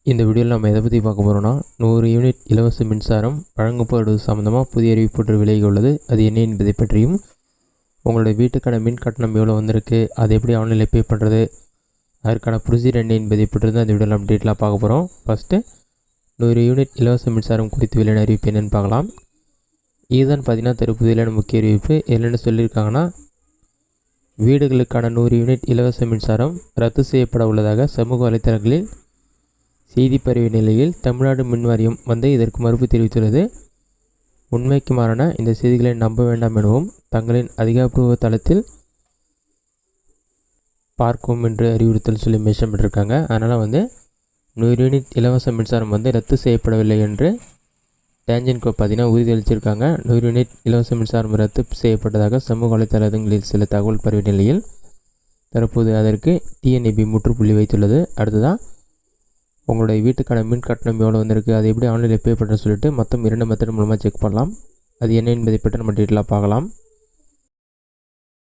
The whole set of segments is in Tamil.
இந்த வீடியோவில் நம்ம எதை பற்றி பார்க்க போகிறோம்னா 100 யூனிட் இலவச மின்சாரம் வழங்கப்படுவது சம்மந்தமாக புதிய அறிவிப்பு விலகி உள்ளது. அது என்ன என்பதை பற்றியும், உங்களுடைய வீட்டுக்கான மின் கட்டணம் எவ்வளோ வந்திருக்கு, அதை எப்படி ஆன்லைனில் பே பண்ணுறது, அதற்கான ப்ரொசீஜர் என்ன என்பதை பற்றி தான் இந்த வீடியோவில் அப்டேட்லாம் பார்க்க போகிறோம். ஃபஸ்ட்டு 100 யூனிட் இலவச மின்சாரம் குறித்து வெளியான அறிவிப்பு என்னென்னு பார்க்கலாம். இதுதான் பார்த்தீங்கன்னா தற்போதையிலான முக்கிய அறிவிப்பு. என்னென்னு சொல்லியிருக்காங்கன்னா, வீடுகளுக்கான 100 யூனிட் இலவச மின்சாரம் ரத்து செய்யப்பட உள்ளதாக சமூக வலைத்தளங்களில் செய்தி பரவிய நிலையில் தமிழ்நாடு மின் வாரியம் இதற்கு மறுப்பு தெரிவித்துள்ளது. உண்மைக்கு மாறான இந்த செய்திகளை நம்ப வேண்டாம் எனவும் தங்களின் அதிகாரப்பூர்வ தளத்தில் பார்க்கும் என்று அறிவுறுத்தல் சொல்லி மென்ஷன் பண்ணியிருக்காங்க. அதனால் 100 யூனிட் இலவச மின்சாரம் ரத்து செய்யப்படவில்லை என்று டேஞ்சன்கோ பார்த்தீங்கன்னா உறுதியளிச்சிருக்காங்க. 100 யூனிட் இலவச மின்சாரம் ரத்து செய்யப்பட்டதாக சமூக வலைத்தளங்களில் சில தகவல் பரவிய நிலையில் தற்போது அதற்கு டிஎன்ஏபி முற்றுப்புள்ளி வைத்துள்ளது. அடுத்ததான் உங்களுடைய வீட்டுக்கான மின் கட்டணம் எவ்வளோ வந்திருக்கு, அதை எப்படி ஆன்லைனில் பே பண்ணுறேன்னு சொல்லிட்டு மொத்தம் 2 மெத்தட் மூலமாக செக் பண்ணலாம். அது என்ன என்பதை பற்றி நம்ம டீட்டெயிலாக பார்க்கலாம்.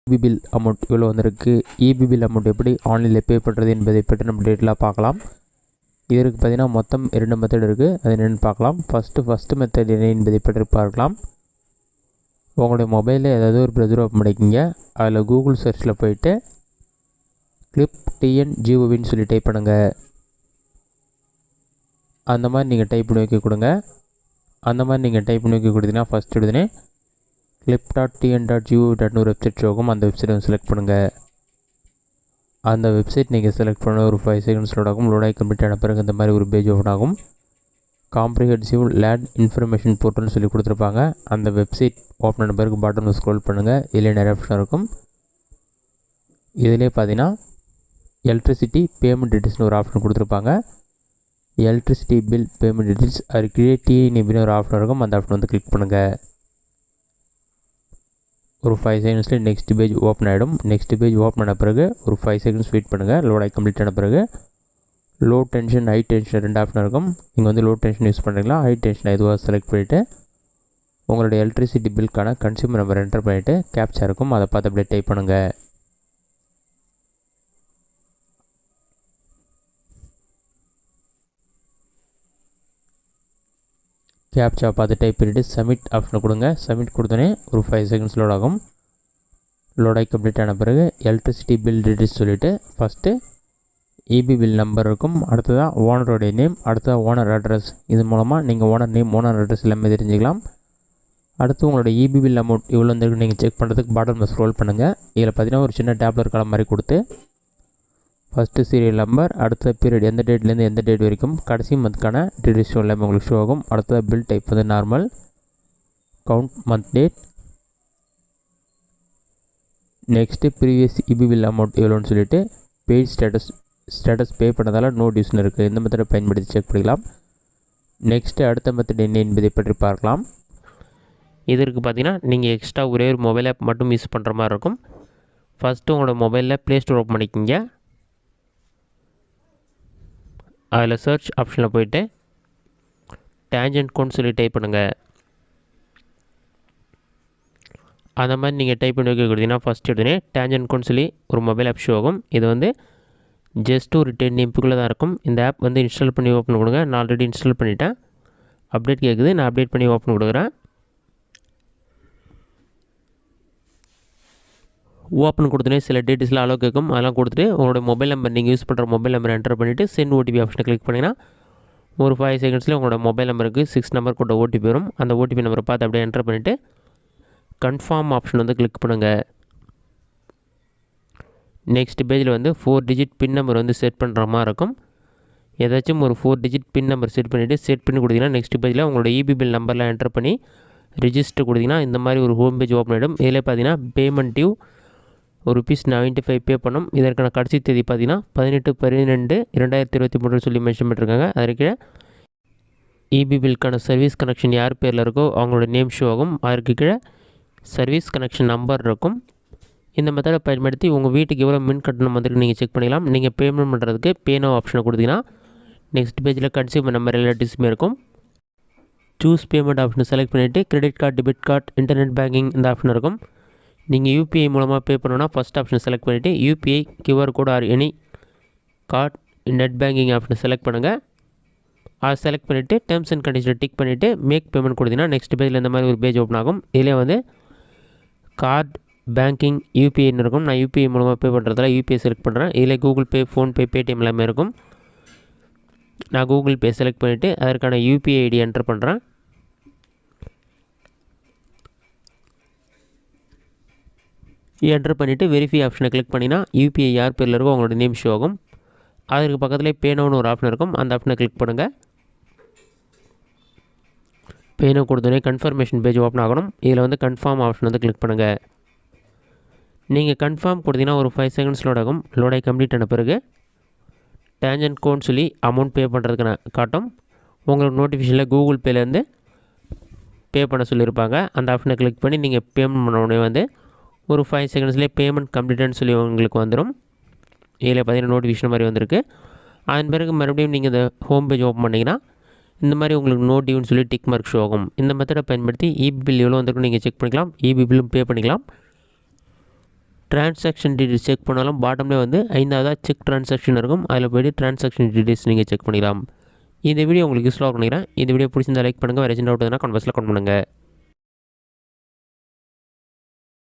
இபி பில் அமௌண்ட் எவ்வளோ வந்திருக்கு, இபி பில் அமௌண்ட் எப்படி ஆன்லைனில் பே பண்ணுறது என்பதை பற்றி நம்ம டீட்டெயிலாக பார்க்கலாம். இதற்கு பார்த்திங்கன்னா மொத்தம் 2 மெத்தட் இருக்குது. அது என்னென்னு பார்க்கலாம். ஃபஸ்ட்டு மெத்தட் என்ன என்பதை பற்றி பார்க்கலாம். உங்களுடைய மொபைலில் ஏதாவது ஒரு ப்ரௌசர் ஓப்பன் பண்ணிக்கிங்க. அதில் கூகுள் சர்ச்சில் போயிட்டு கிளிப் டிஎன்ஜிஓவின்னு சொல்லி டைப் பண்ணுங்கள். அந்த மாதிரி நீங்கள் டைப் பண்ணி வைக்க கொடுங்க. அந்த மாதிரி நீங்கள் டைப் பண்ணி வைக்க கொடுத்தீங்கன்னா ஃபஸ்ட் எடுத்துனே clip.tn.gov.in ஒரு வெப்சைட் ஆகும். அந்த வெப்சைட்டை செலக்ட் பண்ணுங்கள். அந்த வெப்சைட் நீங்கள் செலக்ட் பண்ண ஒரு 5 செகண்ட்ஸ் லோட் ஆகும். லோடாகி கம்ப்ளீட் ஆன பிறகு இந்த மாதிரி ஒரு பேஜ் ஓப்பன் ஆகும். காம்ப்ரிஹென்சிவ் லேண்ட் இன்ஃபர்மேஷன் போர்ட்டல்னு சொல்லி கொடுத்துருப்பாங்க. அந்த வெப்சைட் ஓப்பன் ஆன பிறகு பாட்டமில் ஸ்க்ரோல் பண்ணுங்கள். இதிலே நிறைய ஆப்ஷன் இருக்கும். இதிலே பார்த்தீங்கன்னா எலக்ட்ரிசிட்டி பேமெண்ட் டீட்டெயில்ஸ்னு ஒரு ஆப்ஷன் கொடுத்துருப்பாங்க. எலக்ட்ரிசிட்டி பில் பேமெண்ட் டீட்டெயில்ஸ் அதுக்கு டிஎன்ஏபின்னு ஒரு ஆப்ஷன் இருக்கும். அந்த ஆப்ஷன் கிளிக் பண்ணுங்கள். ஒரு 5 செகண்ட்ஸில் நெக்ஸ்ட் பேஜ் ஓப்பன் ஆகிடும். நெக்ஸ்ட் பேஜ் ஓப்பன் ஆன பிறகு ஒரு 5 செகண்ட்ஸ் வெயிட் பண்ணுங்கள். லோடாகி கம்ப்ளீட் ஆன பிறகு low tension high tension 2 option இருக்கும். நீங்கள் லோ டென்ஷன் யூஸ் பண்ணுறீங்களா, ஹை டென்ஷன் எதுவாக செலக்ட் பண்ணிவிட்டு உங்களுடைய எலக்ட்ரிசிட்டி பில்க்கான கன்சியூமர் நம்பர் என்டர் பண்ணிவிட்டு கேப்சா இருக்கும். அதை பார்த்து அப்படியே டைப் பண்ணுங்கள். கேப்சா பார்த்து டைப் பண்ணிவிட்டு சப்மிட் ஆப்ஷனை கொடுங்க. சப்மிட் கொடுத்தோன்னே ஒரு 5 செகண்ட்ஸ் லோட் ஆகும். லோடாகி கம்ப்ளீட் ஆன பிறகு எலக்ட்ரிசிட்டி பில் டீட்டெயில்ஸ் சொல்லிவிட்டு ஃபஸ்ட்டு இபி பில் நம்பர் இருக்கும். அடுத்ததான் ஓனருடைய நேம், அடுத்ததாக ஓனர் அட்ரஸ். இது மூலமாக நீங்கள் ஓனர் நேம் ஓனர் அட்ரஸ் எல்லாமே தெரிஞ்சுக்கலாம். அடுத்து உங்களோட இபி பில் அமௌண்ட் இவ்வளோ வந்துருக்கு நீங்கள் செக் பண்ணுறதுக்கு பாட்டமில் ஸ்க்ரோல் பண்ணுங்கள். இதில் பார்த்தீங்கன்னா ஒரு சின்ன டேப்லர் காலம் மாதிரி கொடுத்து ஃபஸ்ட்டு சீரியல் நம்பர், அடுத்த பீரியட் எந்த டேட்லேருந்து எந்த டேட் வரைக்கும், கடைசி மந்த்க்கான டீட்டெயில்ஸ் எல்லாமே உங்களுக்கு ஷோ ஆகும். அடுத்தது bill type normal, count month date, next previous EB bill amount எவ்வளோன்னு சொல்லிவிட்டு பேஜ் ஸ்டேட்டஸ் பே பண்ணதால் நோ டியூஸ்னு இருக்குது. இந்த மெத்தடை பயன்படுத்தி செக் பண்ணிக்கலாம். நெக்ஸ்ட்டு அடுத்த மெத்தட் என்ன என்பதை பற்றி பார்க்கலாம். இதற்கு பார்த்தீங்கன்னா நீங்கள் எக்ஸ்ட்ரா ஒரே ஒரு மொபைல் ஆப் மட்டும் யூஸ் பண்ணுற மாதிரி இருக்கும். ஃபஸ்ட்டு உங்களோட மொபைலில் ப்ளே ஸ்டோர் ஓப்பன் பண்ணிக்கிங்க. அதில் சர்ச் ஆப்ஷனில் போய்ட்டு டேஞ்சன்கோன்னு சொல்லி டைப் பண்ணுங்கள். அந்த மாதிரி நீங்கள் டைப் பண்ணி வைக்க கொடுத்தீங்கன்னா ஃபஸ்ட் எடுத்துனே டேஞ்சன்கோன்னு சொல்லி ஒரு மொபைல் ஆப் ஷோ ஆகும். இது ஜஸ்ட் ஒரு 10 MB தான் இருக்கும். இந்த ஆப் இன்ஸ்டால் பண்ணி ஓப்பன் கொடுங்க. நான் ஆல்ரெடி இன்ஸ்டால் பண்ணிட்டேன். அப்டேட் கேட்குது, நான் அப்டேட் பண்ணி ஓப்பன் கொடுக்குறேன். ஓப்பன் கொடுத்தோன்னே சில டீட்டெயில்ஸ்லாம் அளவு கேட்கும். அதெல்லாம் கொடுத்துட்டு உங்களோட மொபைல் நம்பர் நீங்கள் யூஸ் பண்ணுற மொபைல் நம்பர் என்டர் பண்ணிவிட்டு சென்ட் ஓடிபி ஆப்ஷனை கிளிக் பண்ணிங்கன்னா ஒரு 5 செகண்ட்ஸில் உங்களோட மொபைல் நம்பருக்கு 6 நம்பர் கொண்ட ஓடிபி வரும். அந்த ஓடிபி நம்பரை பார்த்து அப்படியே என்டர் பண்ணிவிட்டு கன்ஃபார்ம் ஆப்ஷன் கிளிக் பண்ணுங்கள். நெக்ஸ்ட் பேஜில் 4 டிஜிட் பின் நம்பர் செட் பண்ணுற மாதிரி இருக்கும். ஏதாச்சும் ஒரு 4 டிஜிட் பின் நம்பர் செட் பண்ணிவிட்டு செட் பண்ணி கொடுத்தீங்கன்னா நெக்ஸ்ட் பேஜில் உங்களோட இபி பில் நம்பர்லாம் என்டர் பண்ணி ரிஜிஸ்டர் கொடுத்தீங்கன்னா இந்த மாதிரி ஒரு ஹோம் பேஜ் ஓப்பன் ஆகிடும். இதில் பார்த்தீங்கன்னா பேமெண்ட் டியூ ₹95 பே பண்ணணும். இதற்கான கடைசி தேதி பார்த்தீங்கன்னா 18/12/2023 சொல்லி மென்ஷன் பண்ணியிருக்காங்க. அதற்கு இபி பில்க்கான சர்வீஸ் கனெக்ஷன் யார் பேரில் இருக்கோ அவங்களோட நேம் ஷோ ஆகும். அதற்கு கீழே சர்வீஸ் கனெக்ஷன் நம்பர் இருக்கும். இந்த மெத்தடை பயன்படுத்தி உங்கள் வீட்டுக்கு எவ்வளோ மின் கட்டணம் நீங்கள் செக் பண்ணிக்கலாம். நீங்கள் பேமெண்ட் பண்ணுறதுக்கு பேனோ ஆப்ஷனை கொடுத்தீங்கன்னா நெக்ஸ்ட் பேஜில் கன்சியூமர் நம்பர் எல்லா டீஸுமே இருக்கும். சூஸ் பேமெண்ட் ஆப்ஷனை செலக்ட் பண்ணிவிட்டு credit card, debit card, internet banking இந்த ஆப்ஷன் இருக்கும். நீங்கள் யூபிஐ மூலமாக பே பண்ணணுன்னா ஃபஸ்ட் ஆப்ஷன் செலக்ட் பண்ணிவிட்டு UPI, QR code or any card, net banking ஆப்ஷனை செலக்ட் பண்ணுங்கள். அதை செலக்ட் பண்ணிவிட்டு டேர்ம்ஸ் அண்ட் கண்டிஷனை டிக் பண்ணிவிட்டு மேக் பேமெண்ட் கொடுத்தீங்கன்னா நெக்ஸ்ட் பேஜில் இந்த மாதிரி ஒரு பேஜ் ஓப்பன் ஆகும். இதிலே வந்து கார்டு, பேங்கிங், யூபிஐன்னு இருக்கும். நான் யூபிஐ மூலமாக பே பண்ணுறதால யூபிஐ செலக்ட் பண்ணுறேன். இதில் கூகுள் பே, ஃபோன்பே, பேடிஎம் எல்லாமே இருக்கும். நான் கூகுள் பே செலக்ட் பண்ணிவிட்டு அதற்கான யூபிஐ ஐடி என்டர் பண்ணுறேன். என்டர் பண்ணிவிட்டு வெரிஃபை ஆப்ஷனை கிளிக் பண்ணினா யூபிஐ யார் பேரில் இருக்கோ அவங்களோட நேம் ஷோ ஆகும். அதற்கு பக்கத்தில் பேனோன்னு ஒரு ஆப்ஷன் இருக்கும். அந்த ஆப்ஷனை கிளிக் பண்ணுங்கள். பேனோ கொடுத்தோடனே கன்ஃபர்மேஷன் பேஜ் ஓப்பன் ஆகணும். இதில் வந்து கன்ஃபார்ம் ஆப்ஷன் வந்து கிளிக் பண்ணுங்கள். நீங்கள் கன்ஃபார்ம் கொடுத்தீங்கன்னா ஒரு 5 செகண்ட்ஸ் லோட் ஆகும். லோடாகி கம்ப்ளீட் ஆன பிறகு டேஞ்சன்ட் கோன்னு சொல்லி அமௌண்ட் பே பண்ணுறதுக்கு காட்டும். உங்களுக்கு நோட்டிஃபிகேஷனில் கூகுள் பேலேருந்து பே பண்ண சொல்லியிருப்பாங்க. அந்த ஆப்ஷனை கிளிக் பண்ணி நீங்கள் பேமெண்ட் பண்ண உடனே வந்து ஒரு 5 செகண்ட்ஸ்லேயே பேமெண்ட் கம்ப்ளீட்னு சொல்லி உங்களுக்கு வந்துடும். இதில் பார்த்தீங்கன்னா நோட்டிஃபிகேஷன் மாதிரி வந்திருக்கு. அதன் பிறகு மறுபடியும் நீங்கள் இந்த ஹோம் பேஜ் ஓப்பன் பண்ணிங்கன்னா இந்த மாதிரி உங்களுக்கு நோ டியூன்னு சொல்லி டிக் மார்க் ஷோ ஆகும். இந்த மெத்தடை பயன்படுத்தி இபி பில் எவ்வளோ வந்திருக்கும் நீங்கள் செக் பண்ணிக்கலாம். இபி பில்லும் பே பண்ணிக்கலாம். ட்ரான்சாக்ஷன் டீட்டெயில்ஸ் செக் பண்ணாலும் பாட்டம்லேயே வந்து 5ஆவதாக செக் ட்ரான்சாக்ஷன் இருக்கும். அதில் போய்ட்டு ட்ரான்சாக்ஷன் டீட்டெயில்ஸ் நீங்கள் செக் பண்ணிக்கலாம். இந்த வீடியோ உங்களுக்கு யூஸ்ஃபுல்லாக நினைக்கிறேன். இந்த வீடியோ பிடிச்சிருந்தா லைக் பண்ணுங்கள். வேறு எதுவும் டவுட் எதுனா கமெண்ட் பாக்ஸில் கமெண்ட் பண்ணுங்கள்.